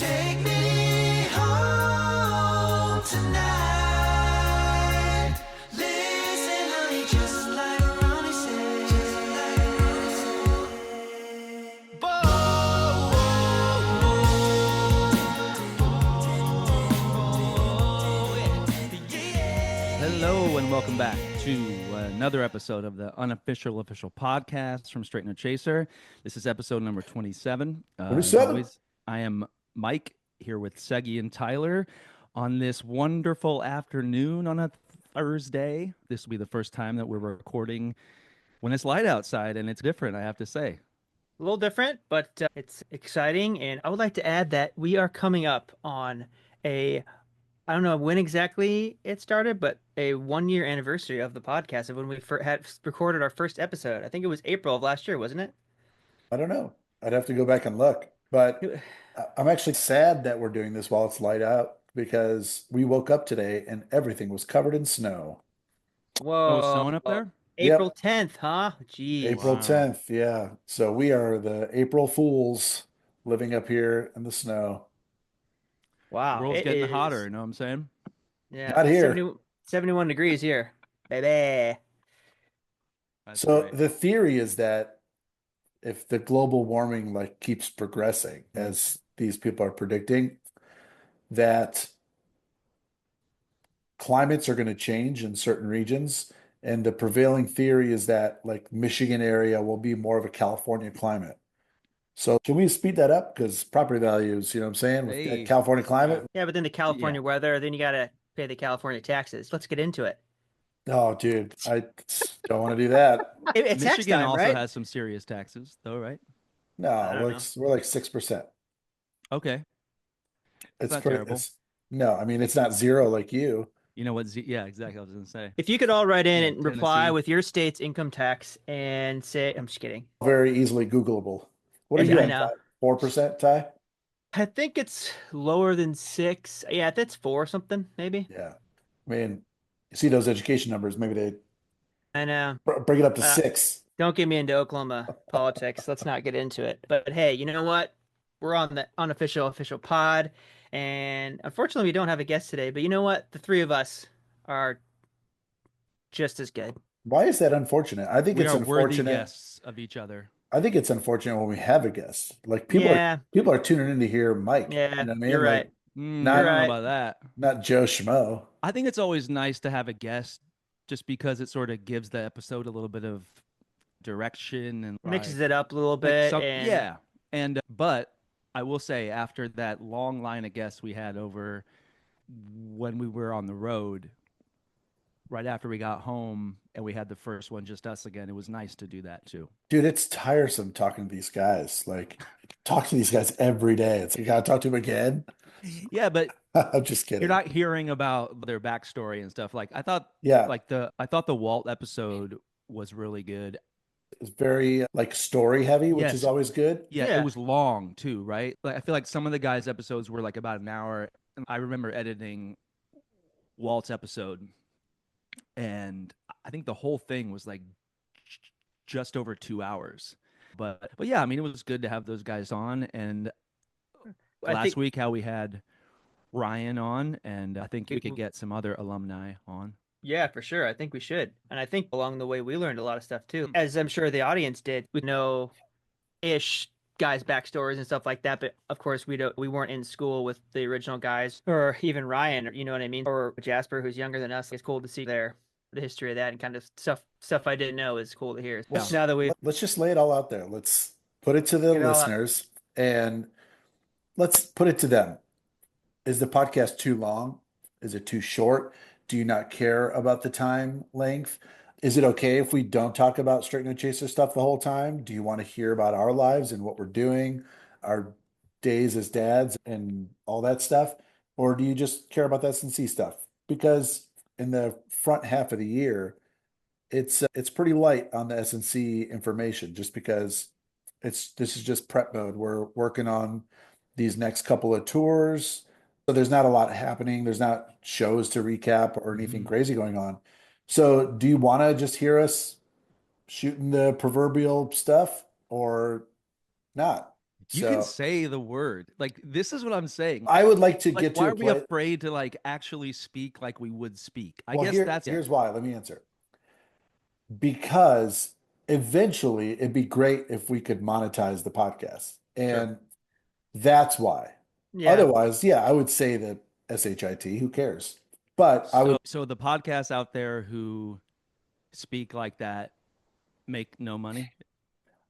Take me home tonight. Listen, honey, just like Ronnie said. Just like Ronnie said. Hello and welcome back to another episode of the unofficial official podcast from Straight No Chaser. This is episode number 27. As 27. always, I am Mike here with Seggy and Tyler on this wonderful afternoon on a Thursday. This will be the first time that we're recording when it's light outside, and it's different, I have to say. A little different, but it's exciting. And I would like to add that we are coming up on I don't know when exactly it started, but a 1 year anniversary of the podcast of when we had recorded our first episode. I think it was April of last year, wasn't it? I don't know. I'd have to go back and look. But I'm actually sad that we're doing this while it's light out because we woke up today and everything was covered in snow. Oh, it's Whoa. snowing up there? April 10th, huh? Jeez. April Wow. 10th, yeah. So we are the April Fools living up here in the snow. Wow. The world's it getting is- hotter, you know what I'm saying? Yeah. Not here. 71 degrees here, baby. That's So great. the theory is that if the global warming like keeps progressing as these people are predicting, that climates are going to change in certain regions. And the prevailing theory is that like Michigan area will be more of a California climate. So can we speed that up? Because property values, you know what I'm saying, with Hey. that California climate. Yeah, but then the California weather, then you got to pay the California taxes. Let's get into it. Oh, dude, I don't want to do that. It's tax Michigan time, also right? has some serious taxes, though, right? No, I don't we're like 6%. Okay. It's not pretty, terrible. no, I mean, it's not zero like you. You know what? Yeah, exactly. I was going to say. If you could all write in Yeah, and reply Tennessee. with your state's income tax and say, I'm just kidding. Very easily Googleable. What are Yeah, you I at, know. Ty? 4%, Ty? I think it's lower than 6. Yeah, that's 4 something, maybe. Yeah. I mean, you see those education numbers, maybe they I know. bring it up to Uh, 6. Don't get me into Oklahoma politics. Let's not get into it. But hey, you know what? We're on the unofficial official pod. And unfortunately, we don't have a guest today. But you know what? The three of us are just as good. Why is that unfortunate? I think We it's are worthy unfortunate. guests of each other. I think it's unfortunate when we have a guest. Like people Yeah. are tuning in to hear Mike. Yeah, You know what I mean? you're Like, right. Not- I don't know right. about that. not Joe Schmo. I think it's always nice to have a guest just because it sort of gives the episode a little bit of direction and Mixes like- it up a little like bit. some- and yeah. And but I will say after that long line of guests we had over when we were on the road, right after we got home and we had the first one just us again, it was nice to do that too. Dude, it's tiresome talking to these guys. Like, talk to these guys every day. It's you gotta talk to them again. Yeah, but I'm just kidding. you're not hearing about their backstory and stuff. Like I thought Yeah, I thought the Walt episode was really good. it's very like story heavy, which Yes. is always good. Yeah, Yeah. it was long too, right? Like I feel like some of the guys' episodes were like about an hour. And I remember editing Walt's episode, and I think the whole thing was like just over 2 hours. But yeah, I mean, it was good to have those guys on. And I last think week, how we had Ryan on, and I think we We- could get some other alumni on. Yeah, for sure. I think we should. And I think along the way we learned a lot of stuff too. Hmm. As I'm sure the audience did. We know ish guys' backstories and stuff like that, but of course we weren't in school with the original guys or even Ryan, or you know what I mean? Or Jasper, who's younger than us. It's cool to see the history of that and kind of stuff I didn't know is cool to hear. Yeah. Now that we Let's just lay it all out there. Let's put it to the Get it all out. listeners and let's put it to them. Is the podcast too long? Is it too short? Do you not care about the time length? Is it okay if we don't talk about Straight No Chaser stuff the whole time? Do you want to hear about our lives and what we're doing, our days as dads and all that stuff? Or do you just care about the S&C stuff? Because in the front half of the year, it's pretty light on the S&C information just because this is just prep mode. We're working on these next couple of tours. So there's not a lot happening. There's not shows to recap or anything Mhm. crazy going on. So do you want to just hear us shooting the proverbial stuff or not? You can So say the word. Like this is what I'm saying. I would like to Like, get why to are a we place. afraid to like actually speak like we would speak? I Well, guess that's it. here's why. Let me answer. Because eventually it'd be great if we could monetize the podcast. Sure. And that's why. Yeah. Otherwise, yeah, I would say that SHIT, who cares? But I would, So the podcasts out there who speak like that make no money.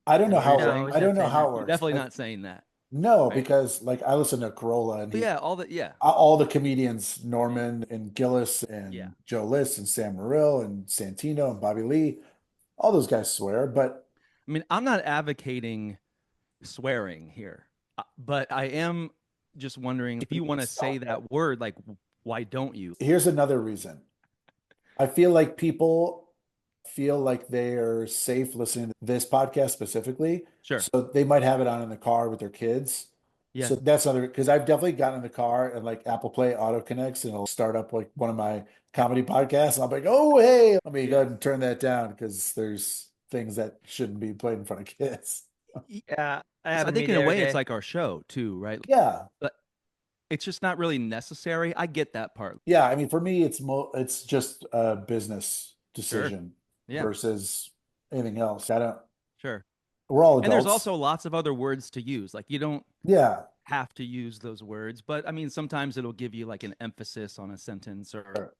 I don't Is know that what you're how, saying? No, he's I not don't know saying how that. it You're works. definitely not saying that, No, right? because like I listen to Corolla and But yeah, all the yeah. all the comedians, Norman and Gillis Yeah. and Joe List and Sam Morril and Santino and Bobby Lee, all those guys swear, but I mean, I'm not advocating swearing here, but I am just wondering if you want to say that word, like, why don't you? here's another reason. I feel like people feel like they are safe listening to this podcast specifically. Sure. So they might have it on in the car with their kids. Yeah. So that's another, because I've definitely gotten in the car and like Apple Play auto connects and it'll start up like one of my comedy podcasts. And I'll be like, oh, hey, let me go ahead and turn that down because there's things that shouldn't be played in front of kids. Yeah, I I happened to think be in a there way it's today. like our show too, right? Yeah. But it's just not really necessary. I get that part. Yeah. I mean, for me, it's just a business Sure. decision Yeah. versus anything else. I don't, Sure. we're all adults. And there's also lots of other words to use. Like you don't yeah. have to use those words, but I mean, sometimes it'll give you like an emphasis on a sentence or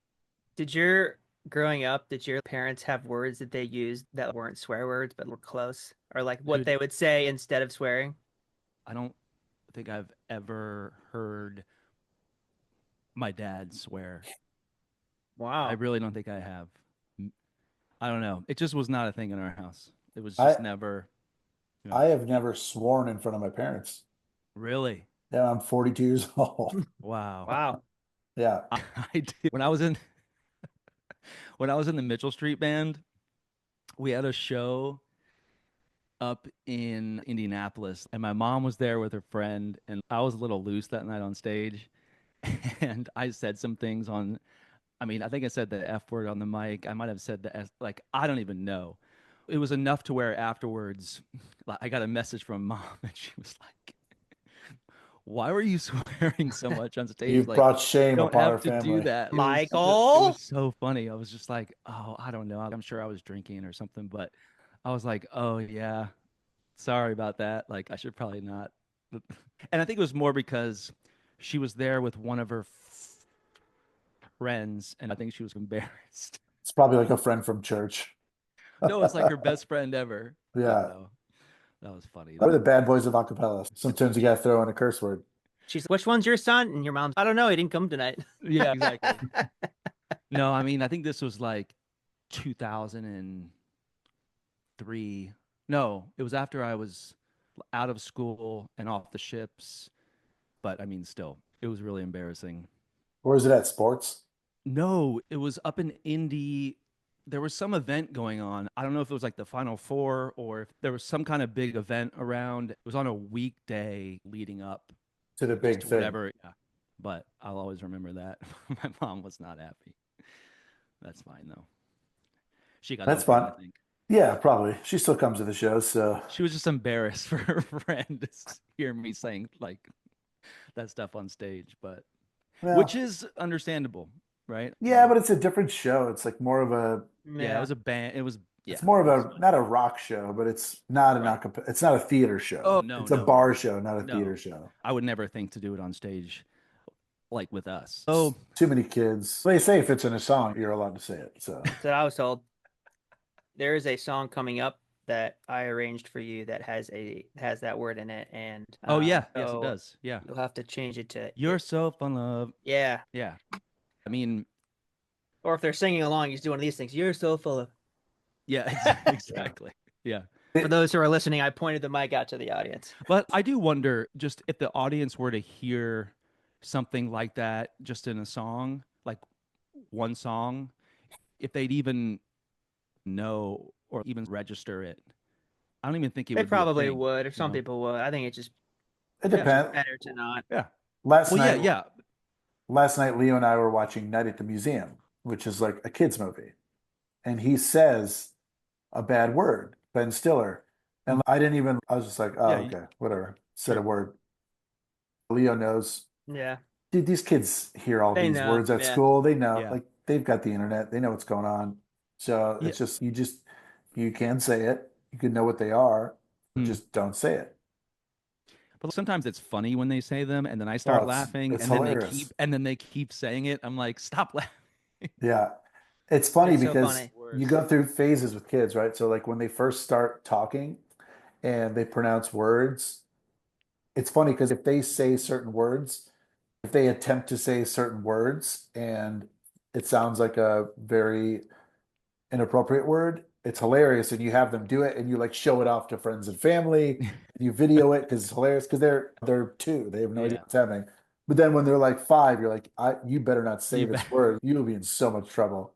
Growing up, did your parents have words that they used that weren't swear words but were close? Or like what Dude. they would say instead of swearing? I don't think I've ever heard my dad swear. Wow. I really don't think I have. I don't know. It just was not a thing in our house. It was I- just never I have never sworn in front of my parents. really. Yeah, I'm 42 years old. Wow. Wow. Yeah. I did when I was in the Mitchell Street Band, we had a show up in Indianapolis, and my mom was there with her friend, and I was a little loose that night on stage, and I said some things on. I mean, I think I said the F word on the mic. I might have said the S, like I don't even know. It was enough to where afterwards, I got a message from mom, and she was like, "Why were you swearing so much on stage? You've Like, brought you shame don't upon our have to do family." that." It Michael? was so funny. I was just like, "Oh, I don't know. I'm sure I was drinking or something," but I was like, "Oh yeah, sorry about that. Like, I should probably not." And I think it was more because she was there with one of her friends, and I think she was embarrassed. It's probably like a friend from church. No, it's like her best friend ever. Yeah. So, that was funny. We're the bad boys of acapella. Sometimes you got to throw in a curse word. She's which one's your son? And your mom's, I don't know, he didn't come tonight. Yeah, exactly. No, I mean, I think this was like 2003. No, it was after I was out of school and off the ships. But I mean, still, it was really embarrassing. Where is it at? Sports? No, it was up in Indy. There was some event going on. I don't know if it was like the Final Four or if there was some kind of big event around. It was on a weekday leading up To the big to thing. whatever. Yeah. But I'll always remember that. My mom was not happy. That's fine though. She got That's over it, fun. I think. Yeah, probably. She still comes to the show, so She was just embarrassed for her friend to hear me saying like that stuff on stage, but well, which is understandable, right? yeah, but it's a different show. It's like more of a Yeah, it was a band. It was it's more it was of a fun. not a rock show, but it's not an Right. it's not a theater show. Oh, no, It's a no, bar no. show, not a No. theater show. I would never think to do it on stage like with us. Oh, Too many kids. They say if it's in a song, you're allowed to say it. So That's what I was told. There is a song coming up that I arranged for you that has that word in it, and oh yeah, yes it so does. Yeah. You'll have to change it to You're so fun love. yeah. Yeah. I mean, Or if they're singing along, you just do one of these things. You're so full of. yeah, exactly. Yeah. For those who are listening, I pointed the mic out to the audience. But I do wonder just if the audience were to hear something like that just in a song, like one song, if they'd even know or even register it. I don't even think it They would be a probably thing, would, or you some know? people would. I think it's just it depends. better to not. Yeah. Last Well, night, yeah. last night, Leo and I were watching Night at the Museum, which is like a kids movie, and he says a bad word, Ben Stiller, and I didn't even. I was just like, oh, Yeah, okay, whatever. said a word. Leo knows. Yeah. Dude, these kids hear all They these know, words at yeah. school. They know, Yeah. like they've got the internet. They know what's going on. So Yeah. it's just you can say it. You can know what they are, but Hmm. just don't say it. But sometimes it's funny when they say them, and then I Oh, start laughing, it's and then hilarious. they keep saying it. I'm like, stop laughing. Yeah. It's funny It's so because funny. you go through phases with kids, right? So like when they first start talking and they pronounce words, it's funny because if they say certain words, if they attempt to say certain words and it sounds like a very inappropriate word, it's hilarious. And you have them do it and you like show it off to friends and family. You video it because it's hilarious because they're two. They have no idea Yeah. what's happening. But then when they're like five, you're like, you better not say You this bet. word. You'll be in so much trouble.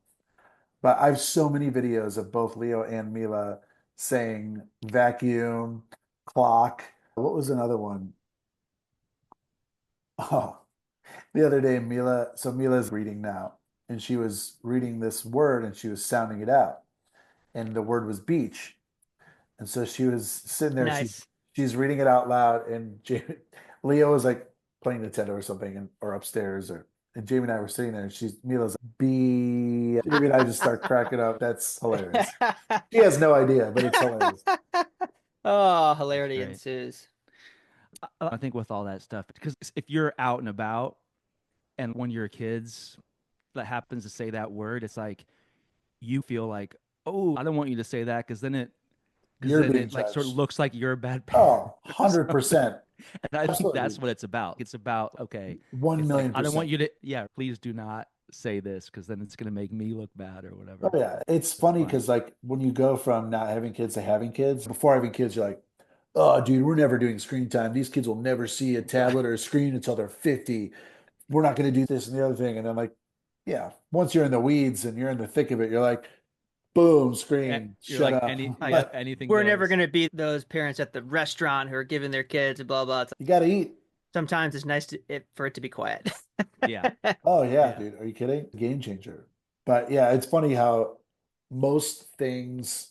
But I have so many videos of both Leo and Mila saying vacuum, clock. What was another one? Oh, the other day, so Mila's reading now, and she was reading this word and she was sounding it out, and the word was beach. And so she was sitting there, Nice. she's reading it out loud, and Leo was like playing Nintendo or something, or upstairs, and Jamie and I were sitting there, and Mila's like, B. Jamie and I just start cracking up. That's hilarious. She has no idea, but it's hilarious. Oh, hilarity great. ensues. I think with all that stuff, because if you're out and about, and one of your kids that happens to say that word, it's like you feel like, oh, I don't want you to say that because You're then being it like sort of judged. looks like you're a bad parent Oh, or something. 100%. And I think that's Absolutely. what it's about. It's about, okay, 1 it's like million I don't want percent. you to, yeah, please do not say this because then it's gonna make me look bad or Oh whatever. yeah, it's It's funny funny. because like when you go from not having kids to having kids, before having kids, you're like, oh, dude, we're never doing screen time. These kids will never see a tablet or a screen until they're 50. We're not going to do this and the other thing. And then like, yeah, once you're in the weeds and you're in the thick of it, you're like, boom, screen, You're shut like up. yep, anything We're never goes. gonna be those parents at the restaurant who are giving their kids blah blah. You got to eat. Sometimes it's nice for it to be quiet. Yeah. Oh yeah, Yeah. dude. Are you kidding? Game changer. But yeah, it's funny how most things,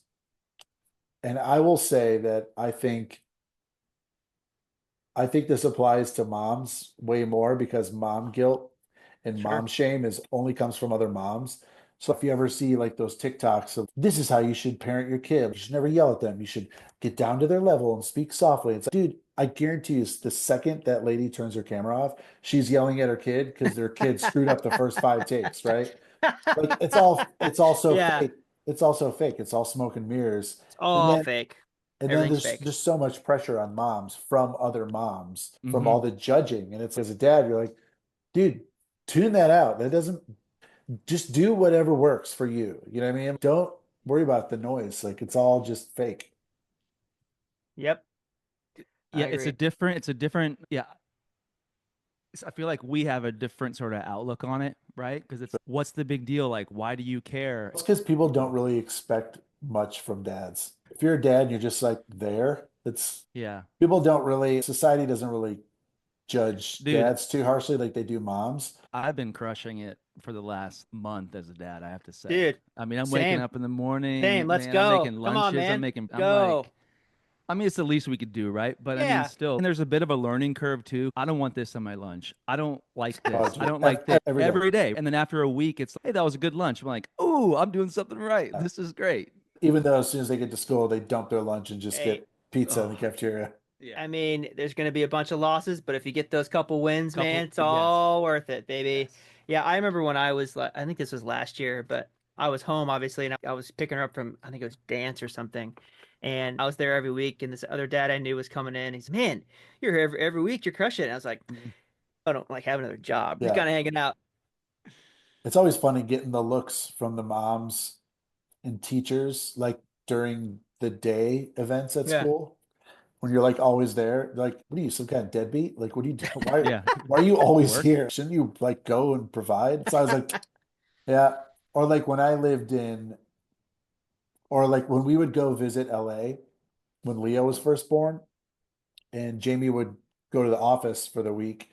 and I will say that I think this applies to moms way more because mom guilt and Sure. mom shame is only comes from other moms. So if you ever see like those TikToks of this is how you should parent your kid, you should never yell at them. You should get down to their level and speak softly. It's like, dude, I guarantee you, the second that lady turns her camera off, she's yelling at her kid because their kid screwed up the first 5 takes, right? Like it's all so Yeah, fake. It's also fake. It's all smoke and mirrors. it's And all then fake. and then Everything's there's fake. just so much pressure on moms from other moms, from Hmm. all the judging. And it's as a dad, you're like, dude, tune that out. That doesn't just do whatever works for you. You know what I mean? Don't worry about the noise. Like it's all just fake. Yep, Yeah, I agree. it's a different, yeah. I feel like we have a different sort of outlook on it, right? Because it's what's the big deal? Like, why do you care? It's because people don't really expect much from dads. If you're a dad and you're just like there, it's Yeah. people don't really, society doesn't really judge Dude, dads too harshly like they do moms. I've been crushing it for the last month as a dad, I have to say. Dude, I mean, I'm waking same. up in the Same. morning, Let's man. I'm go. making Come on, lunches. man. I'm Go. like, I mean, it's the least we could do, right? But I mean, Yeah. still, and there's a bit of a learning curve too. I don't want this on my lunch. I don't like Oh, this. I dude, don't like this every day. every day. And then after a week, it's like, hey, that was a good lunch. I'm like, oh, I'm doing something right. Yeah. This is great. Even though as soon as they get to school, they dump their lunch and just Hey, get pizza in the Oh, cafeteria. yeah. I mean, there's going to be a bunch of losses, but if you get those couple wins, man, it's Yes. all worth it, baby. Yes. Yeah, I remember when I was, I think this was last year, but I was home, obviously, and I was picking her up from, I think it was dance or something. And I was there every week, and this other dad I knew was coming in. He's, man, you're here every week. You're crushing it. And I was like, I don't like have another job. Just Yeah. kind of hanging out. It's always funny getting the looks from the moms and teachers like during the day events at Yeah. school when you're like always there. Like, what are you, some kind of deadbeat? Like, what are you doing? Yeah. Why are you always Work. here? Shouldn't you like go and provide? So I was like, yeah. Or like when I lived in, or like when we would go visit LA when Leo was first born, and Jamie would go to the office for the week,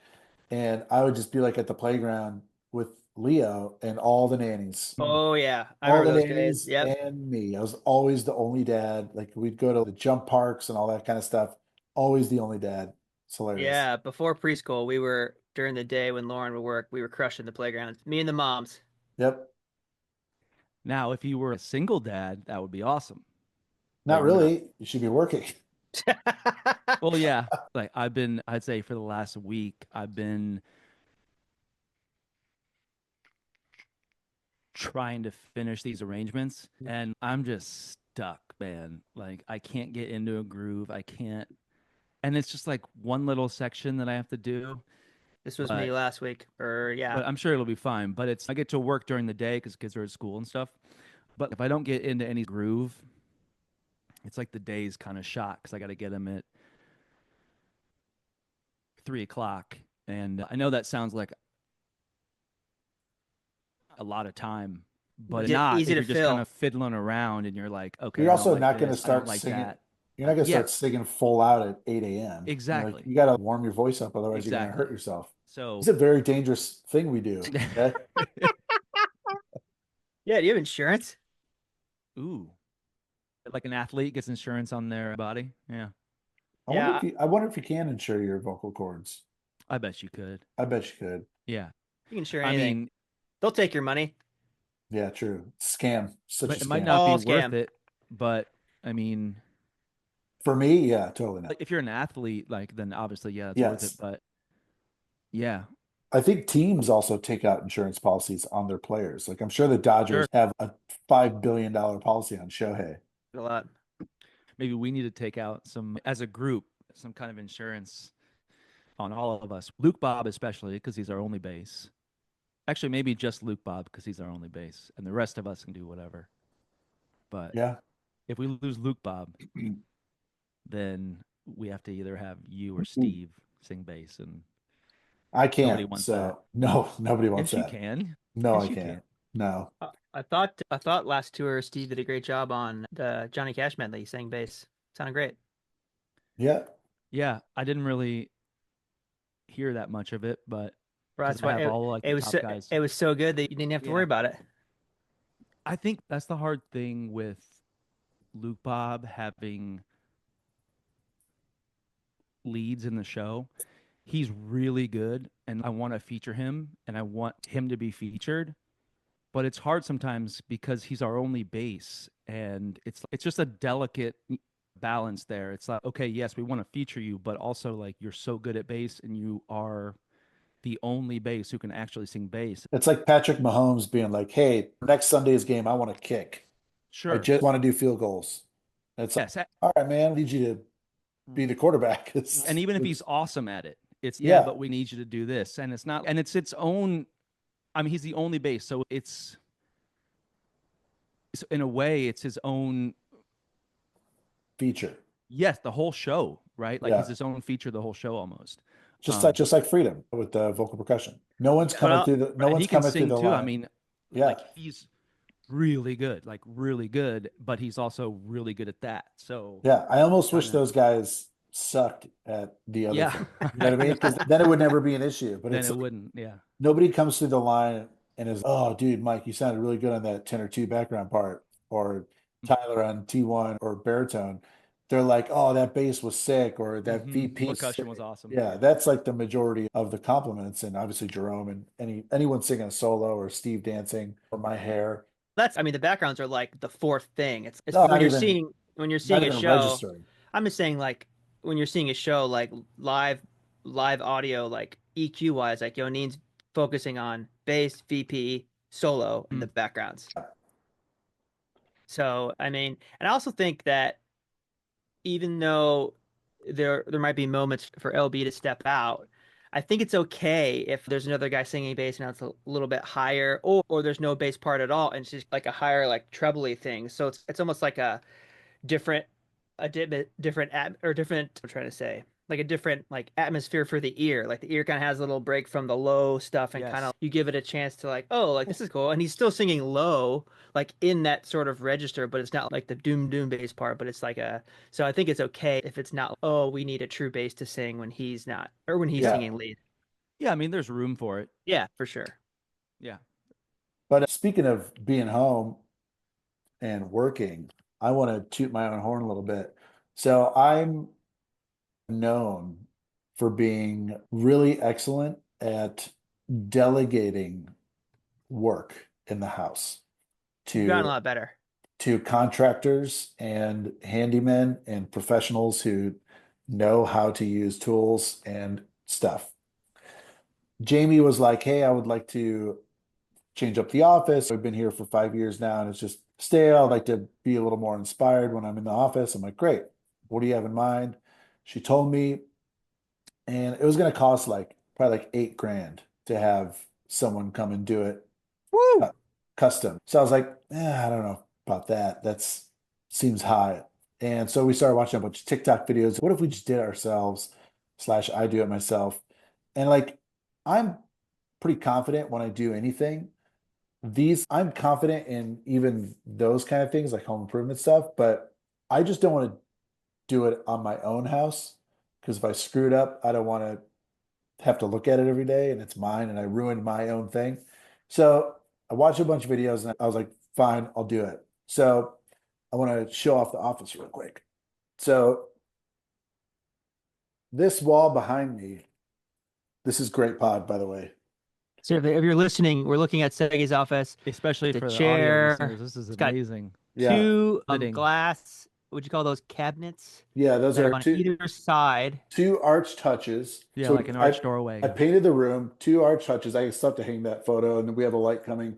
and I would just be like at the playground with Leo and all the nannies. Oh, yeah. I All the remember those days. nannies Yep. and me. I was always the only dad. Like we'd go to the jump parks and all that kind of stuff. Always the only dad. It's hilarious. Yeah, before preschool, we were during the day when Lauren would work, we were crushing the playgrounds. Me and the moms. Yep. Now, if you were a single dad, that would be awesome. Not But you're not. really. You should be working. Well, yeah. Like I'd say for the last week, I've been trying to finish these arrangements and I'm just stuck, man. Like I can't get into a groove. I can't. And it's just like one little section that I have to do. This was But me last week. Or yeah. but I'm sure it'll be fine. But I get to work during the day because kids are at school and stuff. But if I don't get into any groove, it's like the day's kind of shot because I got to get them at 3 o'clock. And I know that sounds like a lot of time, but Easy not if to you're just fill. kind of fiddling around and you're like, okay, You're I don't also like not going to this, I don't start like singing. that. You're not going to Yeah. start singing full out at 8 a.m. You know, Exactly. you got to warm your voice up, otherwise you're going to Exactly. hurt yourself. So It's a very dangerous thing we do. Okay? Yeah, do you have insurance? ooh, like an athlete gets insurance on their body. Yeah, I wonder if you can insure your vocal cords. I bet you could. I bet you could. Yeah, You can insure I anything. mean, They'll take your money. Yeah, true. Scam. Such but a it might scam. not All be worth scam. it. But I mean, For me, yeah, totally not. like, if you're an athlete, like then obviously, yeah, it's worth Yes. it. But yeah, I think teams also take out insurance policies on their players. Like I'm sure the Dodgers Sure. have a $5 billion policy on Shohei. A lot. maybe we need to take out some as a group, some kind of insurance on all of us. Luke Bob especially because he's our only base. Actually, maybe just Luke Bob because he's our only base, and the rest of us can do whatever. But Yeah. if we lose Luke Bob, then we have to either have you or Steve sing bass, and I Nobody can't. wants So no, nobody wants yes, you that. can. No, Yes, I you can't. can. No. I thought last tour Steve did a great job on the Johnny Cash medley. He sang bass. Sounded great. Yeah. Yeah, I didn't really hear that much of it, but Bro, 'cause that's I why have all like it the was top so, guys. it was so good that you didn't have to Yeah. worry about it. I think that's the hard thing with Luke Bob having leads in the show. He's really good, and I want to feature him, and I want him to be featured. But it's hard sometimes because he's our only bass, and it's just a delicate balance there. It's like, okay, yes, we want to feature you, but also like you're so good at bass, and you are the only bass who can actually sing bass. It's like Patrick Mahomes being like, hey, next Sunday's game, I want to kick. I Sure. just want to do field goals. It's like, Yes. all right, man, I need you to be the quarterback. And even if he's awesome at it, it's Yeah. but we need you to do this. And it's not, and it's its own, I mean, he's the only bass. So it's in a way, it's his own, feature. yes, the whole show, right? Like Yeah. he's his own feature, the whole show almost. Just like Freedom with the vocal percussion. No one's coming Well, through the no And one's he can coming through sing the too. I line. mean, Yeah. like he's really good, but he's also really good at that. So Yeah, I almost wish kinda- those guys sucked at the other yeah, thing. You know what I mean? Because then it would never be an issue. But then it's it like, wouldn't. Yeah. nobody comes through the line and is, oh, dude, Mike, you sounded really good on that tenor two background part, or Tyler on T1 or baritone. They're like, oh, that bass was sick, or that Mhm. VP Percussion was awesome. Yeah, that's like the majority of the compliments, and obviously Jerome and anyone singing a solo or Steve dancing or my hair. I mean, the backgrounds are like the fourth thing. It's No, when not you're even- seeing Not a even show. registering. I'm just saying, like when you're seeing a show, like live audio, like EQ wise, like Yonin's focusing on bass, VP, solo, and the backgrounds. So I mean, and I also think that even though there might be moments for LB to step out, I think it's okay if there's another guy singing bass and it's a little bit higher, or there's no bass part at all and it's just like a higher like trebly thing. So it's almost like a different different I'm trying to say like a different like atmosphere for the ear. Like the ear kind of has a little break from the low stuff and Yes. kind of you give it a chance to like, oh, like this is cool. And he's still singing low, like in that sort of register, but it's not like the doom bass part, but it's like so I think it's okay if it's not, oh, we need a true bass to sing when he's not, or when he's Yeah. singing lead. Yeah. I mean, there's room for it. Yeah, for sure. Yeah. But speaking of being home and working, I want to toot my own horn a little bit. So I'm known for being really excellent at delegating work in the house You've gotten a to lot better. contractors and handymen and professionals who know how to use tools and stuff. Jamie was like, "Hey, I would like to change up the office. I've been here for 5 years now and it's just stale. I'd like to be a little more inspired when I'm in the office." I'm like, "Great. What do you have in mind?" She told me, and it was going to cost like probably like 8 grand to have someone come and do it Woo! custom. So I was like, I don't know about that. That's seems high. And so we started watching a bunch of TikTok videos. What if we just did it ourselves, slash I do it myself? And like, I'm pretty confident when I do anything. I'm confident in even those kind of things like home improvement stuff, but I just don't want to do it on my own house because if I screw it up, I don't want to have to look at it every day and it's mine and I ruined my own thing. So I watched a bunch of videos and I was like, fine, I'll do it. So I want to show off the office real quick. So this wall behind me, this is great pod, by the way. So if you're listening, we're looking at Segi's office. Especially The for the chair. audio listeners, this is It's got amazing. Yeah. Two Sitting. glass. Would you call those cabinets? Yeah, those That are on two either side. arch touches. Yeah, So like an arched doorway. I painted the room, 2 arch touches. I still have to hang that photo, and then we have a light coming.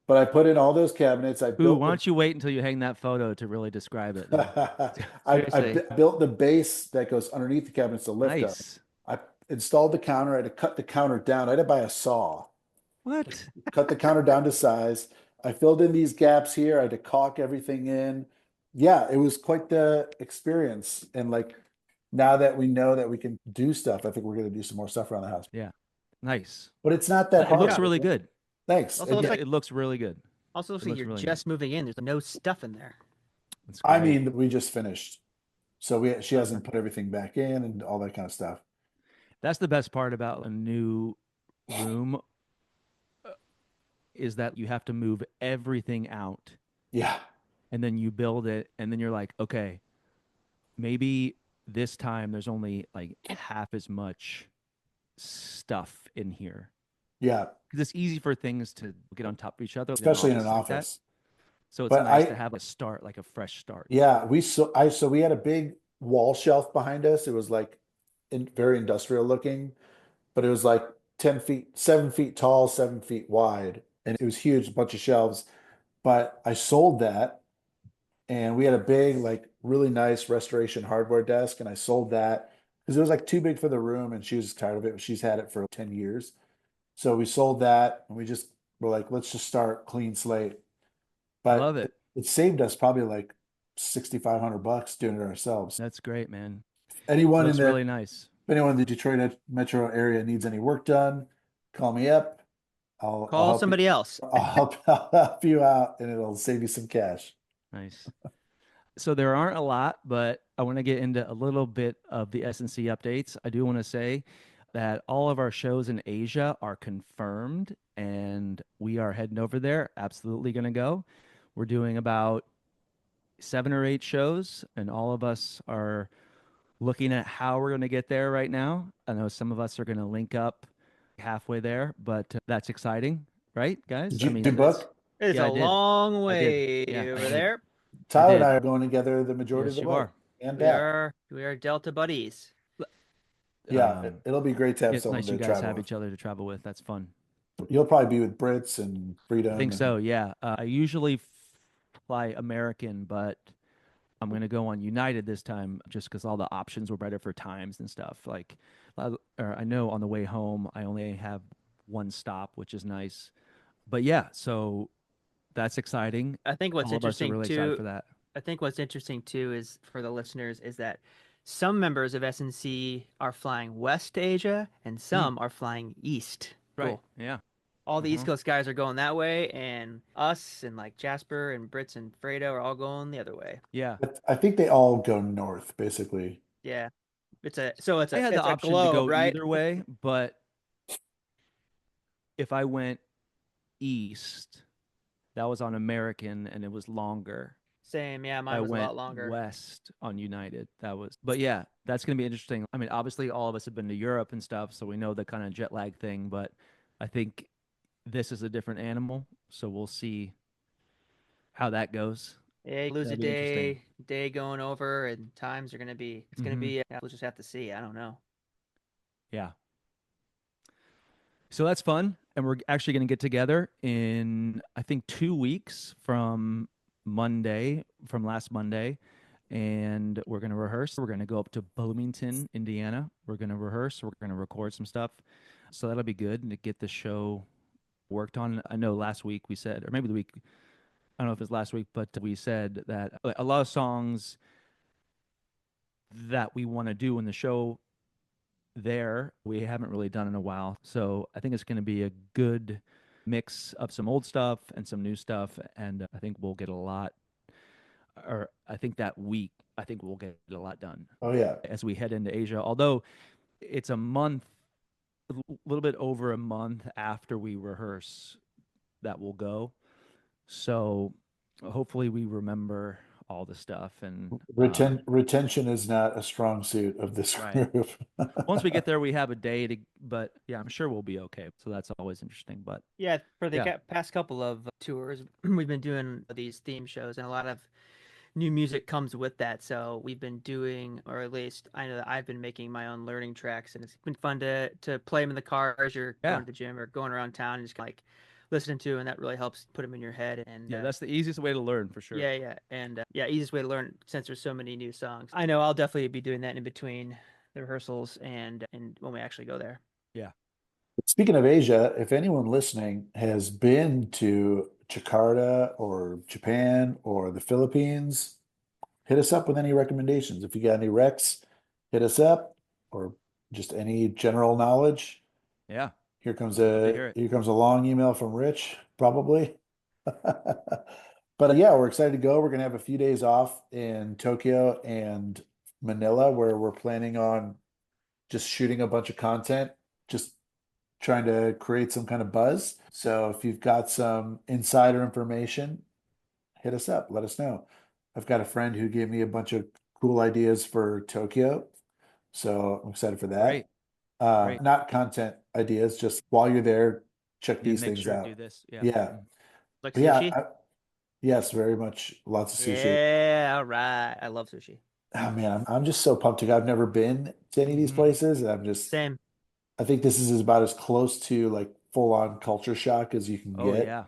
But I put in all those cabinets. I Ooh, built why don't you wait until you hang that photo to really describe it? then? Seriously. built the base that goes underneath the cabinets to lift up. Nice. I installed the counter. I had to cut the counter down. I had to buy a saw, What? cut the counter down to size. I filled in these gaps here. I had to caulk everything in. Yeah, it was quite the experience. And like now that we know that we can do stuff, I think we're going to do some more stuff around the house. Nice. But it's not that It hard. looks really good. Thanks. Also looks Yeah, like- it looks really good. Also looks It like looks you're really just moving in. There's no stuff in there. It's I great. mean, we just finished. So she hasn't put everything back in and all that kind of stuff. That's the best part about a new room is that you have to move everything out Yeah. and then you build it and then you're like, okay, maybe this time there's only like half as much stuff in here. Yeah. Because it's easy for things to get on top of each other, Especially in an like that. office. So it's But nice to have a start, like a fresh start. Yeah, so we had a big wall shelf behind us. It was like very industrial looking, but it was like 10 feet, 7 feet tall, 7 feet wide, and it was huge, a bunch of shelves. But I sold that, and we had a big, like really nice restoration hardware desk, and I sold that because it was like too big for the room, and she was tired of it. She's had it for 10 years. So we sold that, and we just were like, let's just start clean slate. But Love it. it saved us probably like $6,500 doing it ourselves. That's great, man. Anyone Looks in really nice. if anyone in the Detroit metro area needs any work done, call me up. I'll Call help somebody else. I'll help you out, and it'll save you some cash. Nice. So there aren't a lot, but I want to get into a little bit of the S&C updates. I do want to say that all of our shows in Asia are confirmed, and we are heading over there. Absolutely going to go. We're doing about 7 or 8 shows, and all of us are looking at how we're going to get there right now. I know some of us are going to link up halfway there, but that's exciting, right, guys? Did you I mean, do book? It's Yeah, a I did. long I did. way Yeah, I over did. there. Tyler and did. I are going together the majority yes, of the you way are. and We back. are Delta buddies. Yeah, Um, it'll be great to have It's someone nice to you guys travel have with. each other to travel with. That's fun. You'll probably be with Brits and Freedom. I think and- so. Yeah. I usually fly American, but I'm gonna go on United this time just because all the options were better for times and stuff. Like, or I know on the way home I only have one stop, which is nice. But yeah, so that's exciting. I think what's all of us are interesting really excited too. for that. I think what's interesting too is for the listeners is that some members of SNC are flying west to Asia and some are flying east. Right. Cool. Yeah. All the East Uh-huh. Coast guys are going that way, and us and like Jasper and Brits and Fredo are all going the other way. Yeah. I think they all go north, basically. Yeah, it's I a had it's the a option globe, to go right? either way, but if I went east, that was on American and it was longer. Same. Yeah, I mine was a went lot longer. west on United. But yeah, that's going to be interesting. I mean, obviously, all of us have been to Europe and stuff, so we know the kind of jet lag thing. But I think this is a different animal, so we'll see how that goes. Yeah, you lose a That'll be interesting. day going over, and times are gonna be. It's gonna Mhm. be. We'll just have to see. I don't know. Yeah. So that's fun. And we're actually going to get together in, I think, 2 weeks from Monday, from last Monday. And we're going to rehearse. We're going to go up to Bloomington, Indiana. We're going to rehearse. We're going to record some stuff. So that'll be good to get the show worked on. I know last week we said, or maybe the week, I don't know if it's last week, but we said that a lot of songs that we want to do in the show there we haven't really done in a while. So I think it's going to be a good mix of some old stuff and some new stuff. And I think we'll get a lot, or I think that week, I think we'll get a lot done Oh yeah. as we head into Asia. Although it's a month, a little bit over a month after we rehearse that we'll go. So hopefully we remember all the stuff and Retention is not a strong suit of this right. group. Once we get there, we have a day to, but yeah, I'm sure we'll be okay. So that's always interesting. But Yeah, for the Yeah. past couple of tours, we've been doing these theme shows, and a lot of new music comes with that. So we've been doing, or at least I know that I've been making my own learning tracks, and it's been fun to play them in the car as you're Yeah. going to the gym or going around town, and just like listening to, and that really helps put them in your head. And yeah, that's the easiest way to learn for sure. yeah, and yeah, easiest way to learn since there's so many new songs. I know I'll definitely be doing that in between the rehearsals and when we actually go there. Yeah. Speaking of Asia, if anyone listening has been to Jakarta or Japan or the Philippines, hit us up with any recommendations. If you got any recs, hit us up, or just any general knowledge. Yeah. Here comes Love to hear it. a long email from Rich, probably. But yeah, we're excited to go. We're gonna have a few days off in Tokyo and Manila, where we're planning on just shooting a bunch of content, just trying to create some kind of buzz. So if you've got some insider information, hit us up, let us know. I've got a friend who gave me a bunch of cool ideas for Tokyo, so I'm excited for that. Great. Great. Not content ideas, just while you're there, check You these make things sure to out. do this. Yeah. Yeah. Like But yeah, sushi. yes, very much. Lots of sushi. Yeah, all right. I love sushi. Oh man, I'm just so pumped to go. I've never been to any of these Mhm. places, and I'm just, Same. I think this is about as close to like full on culture shock as you can Oh get. yeah.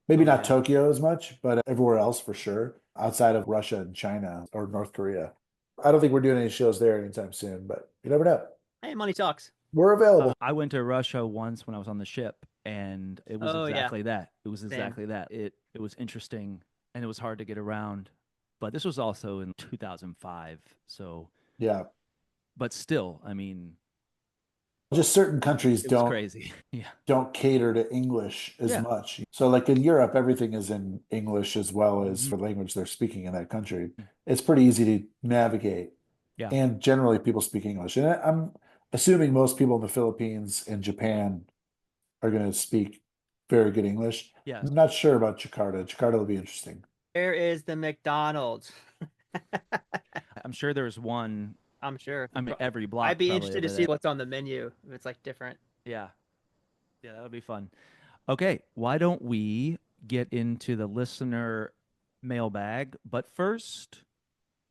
Maybe Oh, not yeah. Tokyo as much, but everywhere else for sure, outside of Russia and China or North Korea. I don't think we're doing any shows there anytime soon, but you never know. Hey, money talks. We're available. I went to Russia once when I was on the ship, and it was Oh, yeah. exactly that. It was exactly that. It was interesting, and it was hard to get around. But this was also in 2005, so Yeah. but still, I mean, Just certain countries it was crazy. Yeah. don't cater to English as Yeah. much. So like in Europe, everything is in English as well as Mhm. the language they're speaking in that country. Mm. It's pretty easy to navigate. Yeah. And generally people speak English. And I'm assuming most people in the Philippines and Japan are going to speak very good English. Yes. I'm not sure about Jakarta. Jakarta will be interesting. Where is the McDonald's? I'm sure there's one. I'm sure. I mean, every block. I'd be probably interested to over see there. what's on the menu if it's like different. Yeah. Yeah, that would be fun. Okay, why don't we get into the listener mailbag? But first,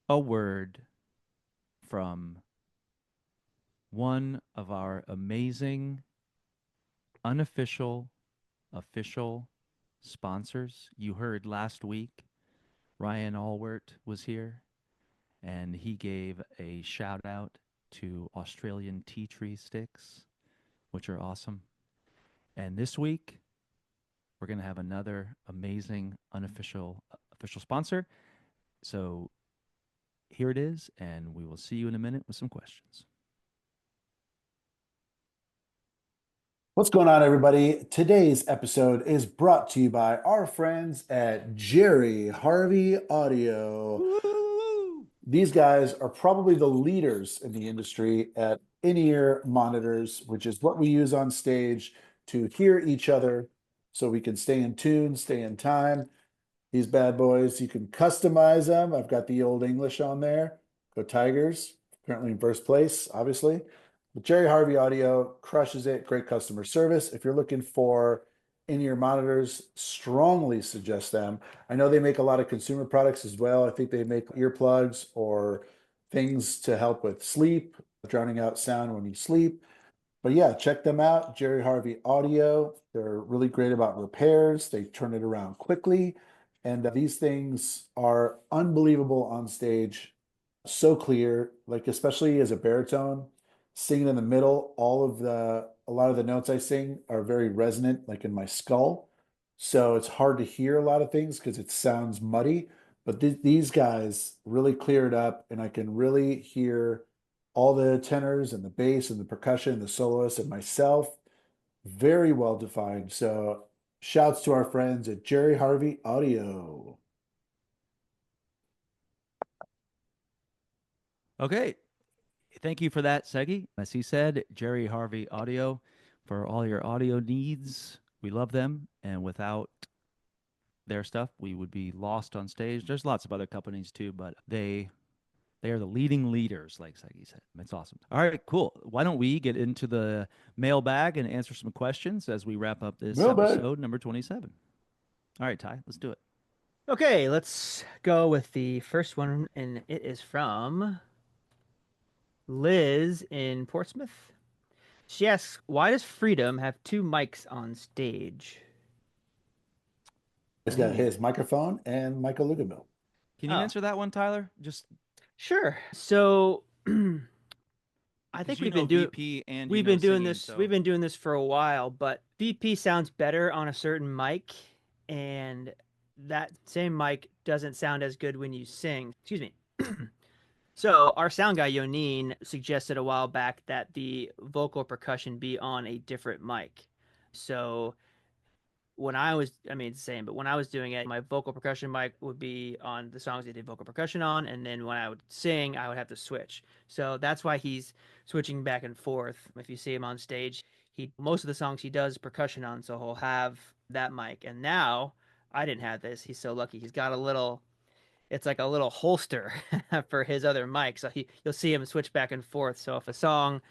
a word from one of our amazing unofficial, official sponsors. You heard last week, Ryan Allwert was here, and he gave a shout out to Australian tea tree sticks, which are awesome. And this week, we're going to have another amazing unofficial official sponsor. So here it is, and we will see you in a minute with some questions. What's going on, everybody? Today's episode is brought to you by our friends at Jerry Harvey Audio. These guys are probably the leaders in the industry at in-ear monitors, which is what we use on stage to hear each other so we can stay in tune, stay in time. These bad boys, you can customize them. I've got the Old English on there. Go Tigers. Currently in first place, obviously. But Jerry Harvey Audio crushes it. Great customer service. If you're looking for in-ear monitors, strongly suggest them. I know they make a lot of consumer products as well. I think they make earplugs or things to help with sleep, drowning out sound when you sleep. But yeah, check them out. Jerry Harvey Audio. They're really great about repairs. They turn it around quickly. And these things are unbelievable on stage. So clear, like especially as a baritone, singing in the middle, a lot of the notes I sing are very resonant, like in my skull. So it's hard to hear a lot of things because it sounds muddy. But these guys really clear it up, and I can really hear all the tenors and the bass and the percussion and the soloists and myself very well defined. So shouts to our friends at Jerry Harvey Audio. Okay. Thank you for that, Segi. As he said, Jerry Harvey Audio for all your audio needs. We love them. And without their stuff, we would be lost on stage. There's lots of other companies too, but they are the leading leaders, like Segi said. It's awesome. All right, cool. Why don't we get into the mailbag and answer some questions as we wrap up this Mailbag. episode number 27. All right, Ty, let's do it. Okay, let's go with the first one, and it is from Liz in Portsmouth. She asks, "Why does Freedom have two mics on stage?" He's got his microphone and Michael Lugamil. Can you Oh. answer that one, Tyler? Just Sure. So, I 'cause think you we've know been doing VP and we've you know been doing singing, this so- we've been doing this for a while, but VP sounds better on a certain mic, and that same mic doesn't sound as good when you sing. Excuse me. So our sound guy Yonine suggested a while back that the vocal percussion be on a different mic. So when I was, I mean, it's the same, but when I was doing it, my vocal percussion mic would be on the songs I did vocal percussion on, and then when I would sing, I would have to switch. So that's why he's switching back and forth. If you see him on stage, most of the songs he does percussion on, so he'll have that mic. And now I didn't have this. He's so lucky. He's got it's like a little holster for his other mic. So you'll see him switch back and forth. So if a song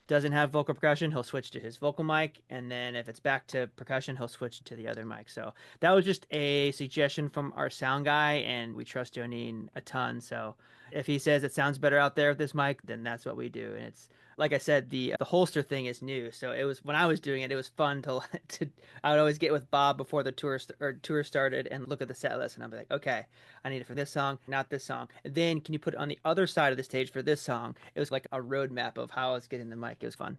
doesn't have vocal percussion, he'll switch to his vocal mic, and then if it's back to percussion, he'll switch to the other mic. So that was just a suggestion from our sound guy, and we trust Jonine a ton. So if he says it sounds better out there with this mic, then that's what we do. And it's like I said, the holster thing is new. So it was when I was doing it, it was fun to I would always get with Bob before the tour started and look at the set list, and I'd be like, okay, I need it for this song, not this song. And then can you put it on the other side of the stage for this song? It was like a roadmap of how I was getting the mic. It was fun.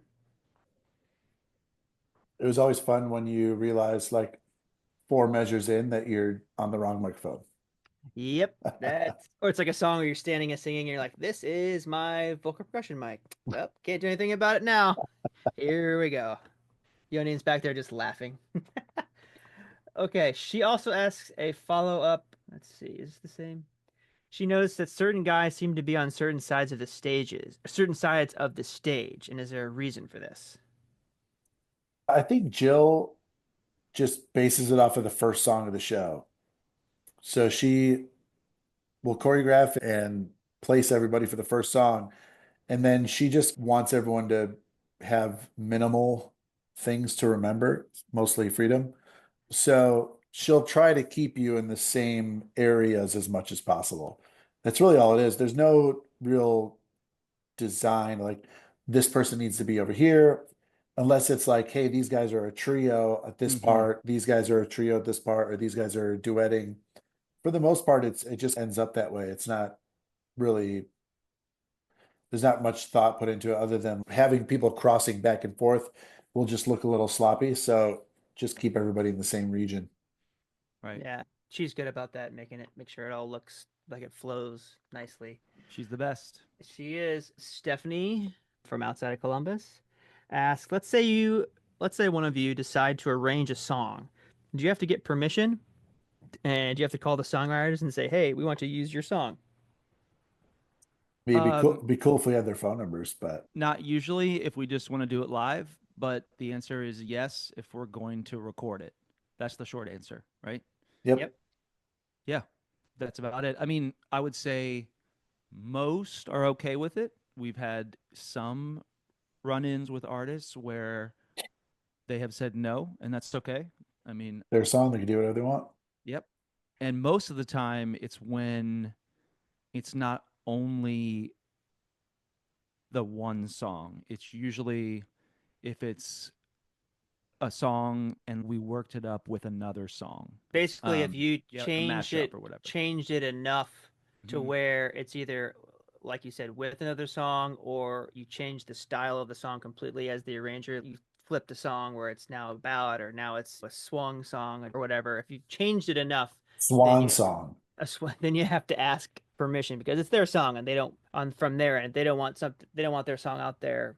It was always fun when you realize, like 4 measures in, that you're on the wrong microphone. Yep, or it's like a song where you're standing and singing, and you're like, "This is my vocal percussion mic." Well, can't do anything about it now. Here we go. Yoni's back there just laughing. Okay, she also asks a follow-up. Let's see, is this the same? She noticed that certain guys seem to be on certain sides of the stage, and is there a reason for this? I think Jill just bases it off of the first song of the show. So she will choreograph and place everybody for the first song. And then she just wants everyone to have minimal things to remember, mostly freedom. So she'll try to keep you in the same areas as much as possible. That's really all it is. There's no real design like this person needs to be over here, unless it's like, hey, these guys are a trio at this part, these guys are a trio at this part, or these guys are duetting. For the most part, it just ends up that way. It's not really, there's not much thought put into it other than having people crossing back and forth will just look a little sloppy. So just keep everybody in the same region. Right. Yeah, she's good about that, make sure it all looks like it flows nicely. She's the best. She is. Stephanie from outside of Columbus asks, let's say one of you decide to arrange a song. Do you have to get permission? And do you have to call the songwriters and say, hey, we want to use your song? I mean, it'd be cool if we had their phone numbers, but Not usually if we just want to do it live, but the answer is yes if we're going to record it. That's the short answer, right? yep. Yep. Yeah, that's about it. I mean, I would say most are okay with it. We've had some run-ins with artists where they have said no, and that's okay. I mean, Their song, they can do whatever they want. yep. And most of the time, it's when it's not only the one song. It's usually if it's a song and we worked it up with another song. Basically, if you Yeah, a changed mashup it, or whatever. changed it enough to Mhm. where it's either, like you said, with another song, or you change the style of the song completely as the arranger. You flip the song where it's now a ballad, or now it's a swung song, or whatever. If you changed it enough, Swan you song. then you have to ask permission because it's their song, and they don't on from their end. They don't want something. They don't want their song out there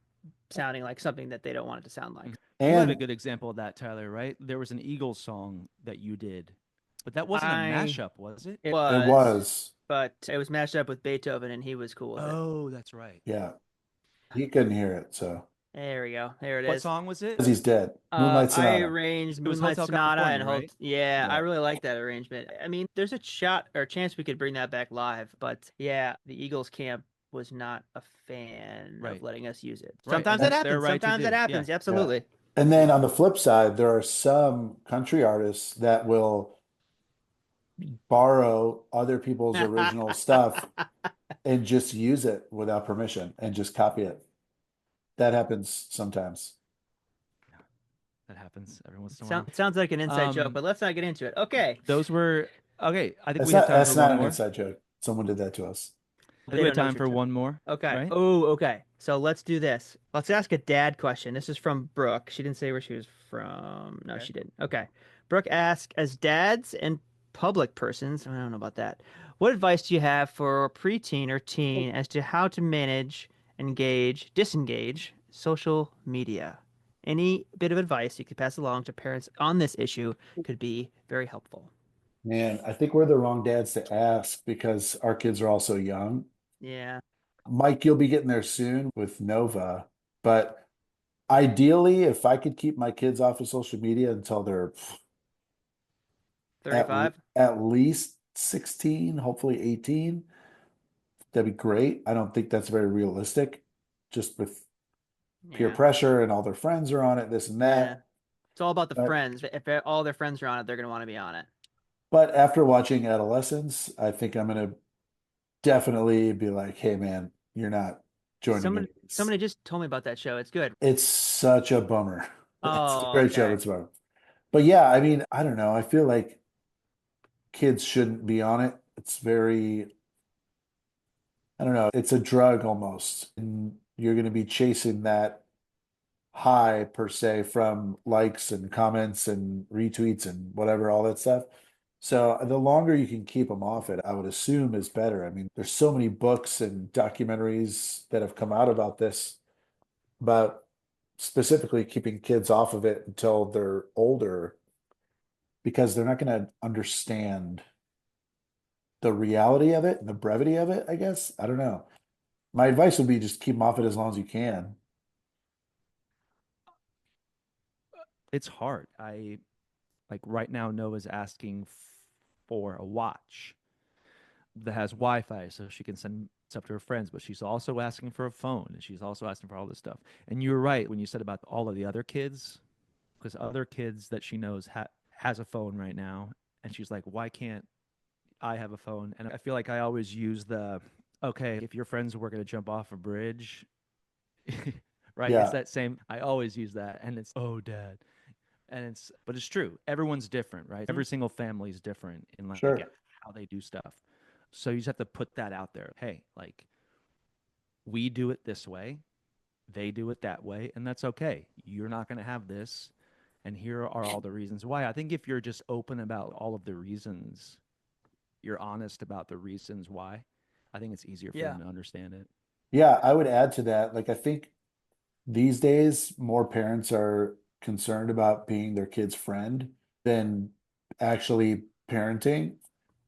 sounding like something that they don't want it to sound like. You had a And good example of that, Tyler, right? There was an Eagles song that you did, but that wasn't a I mashup, was it? it it was, was, but it was mashed up with Beethoven, and he was cool with it. Oh, that's right. yeah, he couldn't hear it. So, There we go. There it What is. song was it? because he's dead. Moonlight I Sonata. arranged It was Moonlight Hotel Sonata California, and right? yeah, I Yeah. really like that arrangement. I mean, there's a shot or chance we could bring that back live, but yeah, the Eagles camp was not a fan Right. of letting us use it. Right, Sometimes and that that's their happens. right to Sometimes do. that happens. Yeah. Absolutely. And then on the flip side, there are some country artists that will borrow other people's original stuff and just use it without permission and just copy it. That happens sometimes. That happens every once in a while. Sounds like an inside joke, Um, but let's not get into it. Okay. Those were okay. I think That's we have not time that's for not one an more. inside joke. Someone did that to us. I They think we have don't know time what for you're one more. Okay. Right? Oh, okay. So let's do this. Let's ask a dad question. This is from Brooke. She didn't say where she was from. No, Okay. she didn't. Okay. Brooke asks, as dads and public persons, I don't know about that. What advice do you have for a preteen or teen as to how to manage, disengage social media? Any bit of advice you could pass along to parents on this issue could be very helpful. Man, I think we're the wrong dads to ask because our kids are all so young. Yeah. Mike, you'll be getting there soon with Nova, but ideally, if I could keep my kids off of social media until they're 35? at least 16, hopefully 18, that'd be great. I don't think that's very realistic, just with peer Yeah. pressure and all their friends are on it, this and Yeah. that. It's all about the But- friends. If all their friends are on it, they're going to want to be on it. But after watching Adolescence, I think I'm gonna definitely be like, hey man, you're not joining Somebody, me. somebody just told me about that show. It's good. It's such a bummer. It's a Oh, great show, okay. it's a bummer. But yeah, I mean, I don't know. I feel like kids shouldn't be on it. It's very, I don't know, it's a drug almost. And you're gonna be chasing that high per se from likes and comments and retweets and whatever, all that stuff. So the longer you can keep them off it, I would assume is better. I mean, there's so many books and documentaries that have come out about this, about specifically keeping kids off of it until they're older, because they're not going to understand the reality of it and the brevity of it, I guess. I don't know. My advice would be just keep them off it as long as you can. It's hard. I like right now Noah's asking for a watch that has Wi-Fi so she can send stuff to her friends, but she's also asking for a phone and she's also asking for all this stuff. And you're right when you said about all of the other kids, because other kids that she knows has a phone right now, and she's like, why can't I have a phone? And I feel like I always use the, okay, if your friends were going to jump off a bridge, right? Yeah. It's that same, I always use that. And it's, oh, dad. And but it's true. Everyone's different, right? Every single family is different in like Sure. how they do stuff. So you just have to put that out there. Hey, like we do it this way, they do it that way, and that's okay. You're not going to have this, and here are all the reasons why. I think if you're just open about all of the reasons, you're honest about the reasons why, I think it's easier for Yeah. them to understand it. Yeah, I would add to that. Like, I think these days more parents are concerned about being their kid's friend than actually parenting.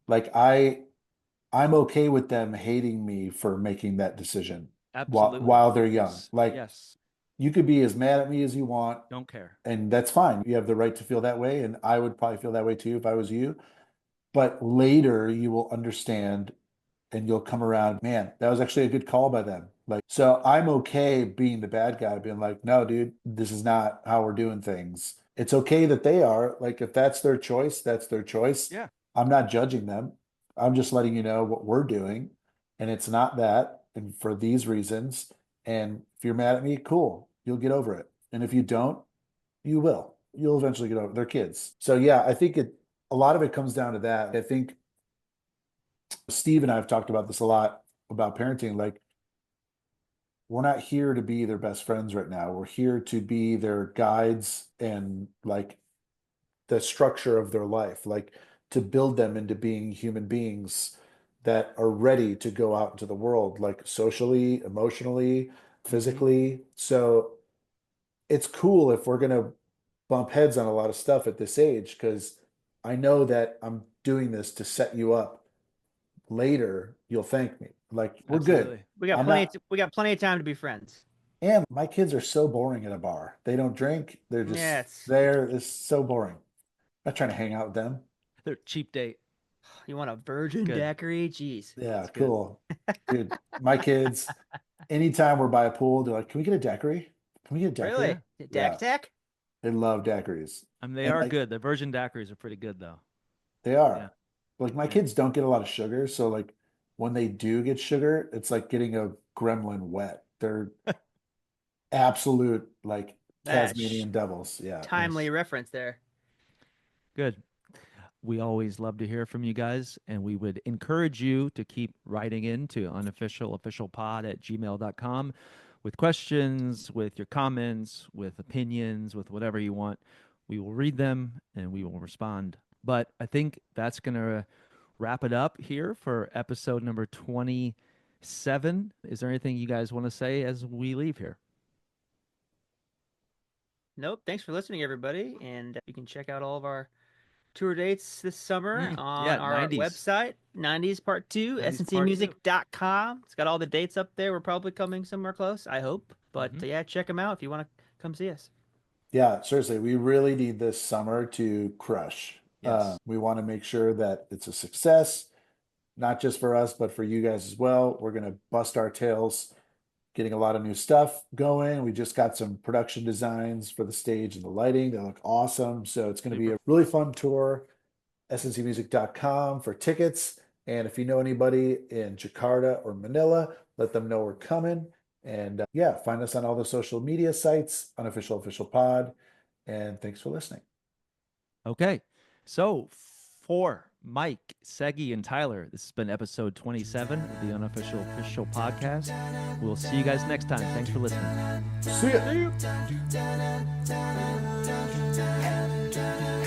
Like, I'm okay with them hating me for making that decision Absolutely. while they're young. Yes. Like, yes, you could be as mad at me as you want, don't care. and that's fine. You have the right to feel that way, and I would probably feel that way too if I was you. but later you will understand and you'll come around, man, that was actually a good call by them. Like, so I'm okay being the bad guy, being like, no, dude, this is not how we're doing things. It's okay that they are. Like, if that's their choice, that's their choice. Yeah. I'm not judging them. I'm just letting you know what we're doing. And it's not that. And for these reasons. And if you're mad at me, cool, you'll get over it. And if you don't, you will. You'll eventually get over it. They're kids. So yeah, I think a lot of it comes down to that. I think Steve and I have talked about this a lot about parenting. Like, we're not here to be their best friends right now. We're here to be their guides and like the structure of their life, like to build them into being human beings that are ready to go out into the world, like socially, emotionally, physically. So it's cool if we're going to bump heads on a lot of stuff at this age, because I know that I'm doing this to set you up. Later, you'll thank me. Like, we're good. Absolutely. We got I'm plenty. not- We got plenty of time to be friends. And my kids are so boring at a bar. They don't drink. They're just Yes. there. It's so boring. I'm not trying to hang out with them. They're cheap date. You want a virgin Good. daiquiri? Jeez. Yeah, That's good. cool. Dude, my kids, anytime we're by a pool, they're like, can we get a daiquiri? Can we get a daiquiri? Really? Yeah. Dak Tack? They love daiquiris. I mean, they And, are like, good. The virgin daiquiris are pretty good, though. They are. Yeah. Like, my Yeah. kids don't get a lot of sugar. So, like, when they do get sugar, it's like getting a gremlin wet. They're absolute, like, That's Tasmanian devils. Yeah. Timely reference there. Good. We always love to hear from you guys, and we would encourage you to keep writing in to unofficialofficialpod@gmail.com with questions, with your comments, with opinions, with whatever you want. We will read them and we will respond. But I think that's going to wrap it up here for episode number 27. Is there anything you guys want to say as we leave here? Nope. Thanks for listening, everybody. And you can check out all of our tour dates this summer on yeah, our 90s. website, 90s Part 2, 90s Part 2. sncmusic.com. It's got all the dates up there. We're probably coming somewhere close, I hope. But yeah, check them out if you want to come see us. Yeah, seriously, we really need this summer to crush. Yes. We want to make sure that it's a success, not just for us, but for you guys as well. We're going to bust our tails getting a lot of new stuff going. We just got some production designs for the stage and the lighting. They look awesome. So it's going to be a really fun tour. sncmusic.com for tickets. And if you know anybody in Jakarta or Manila, let them know we're coming. And yeah, find us on all the social media sites, Unofficial Official Pod. And thanks for listening. Okay. So for Mike, Segi, and Tyler, this has been episode 27 of the Unofficial Official Podcast. We'll see you guys next time. Thanks for listening. See ya. da da da da da